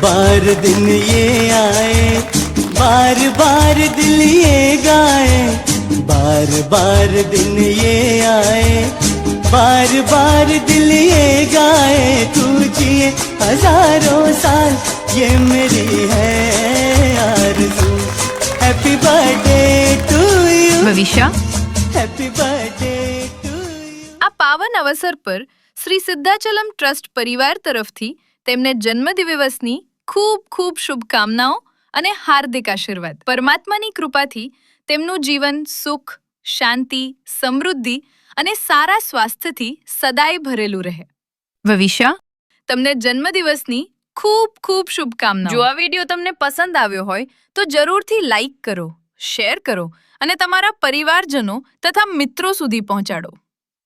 बार दिन ये आए, बार बार दिल ये गाए, बार बार दिन ये आए, बार बार दिल ये गाए, तू जिए हजारों साल ये मेरी है आरज़ू। हैप्पी बर्थडे टू यू ભવિષ્ય हैप्पी बर्थडे टू यू। આ પાવન અવસર પર શ્રી સિદ્ધાચલમ ટ્રસ્ટ પરિવાર તરફથી તેમને જન્મદિવસની ખૂબ ખૂબ શુભકામનાઓ અને હાર્દિક આશીર્વાદ। પરમાત્માની કૃપાથી તેમનું જીવન સુખ, શાંતિ, સમૃદ્ધિ અને સારા સ્વાસ્થ્યથી સદાય ભરેલું રહે। ભવિષ્ય તમને જન્મદિવસની ખૂબ ખૂબ શુભકામનાઓ। જો આ વિડીયો તમને પસંદ આવ્યો હોય તો જરૂરથી લાઈક કરો, શેર કરો અને તમારા પરિવારજનો તથા મિત્રો સુધી પહોંચાડો।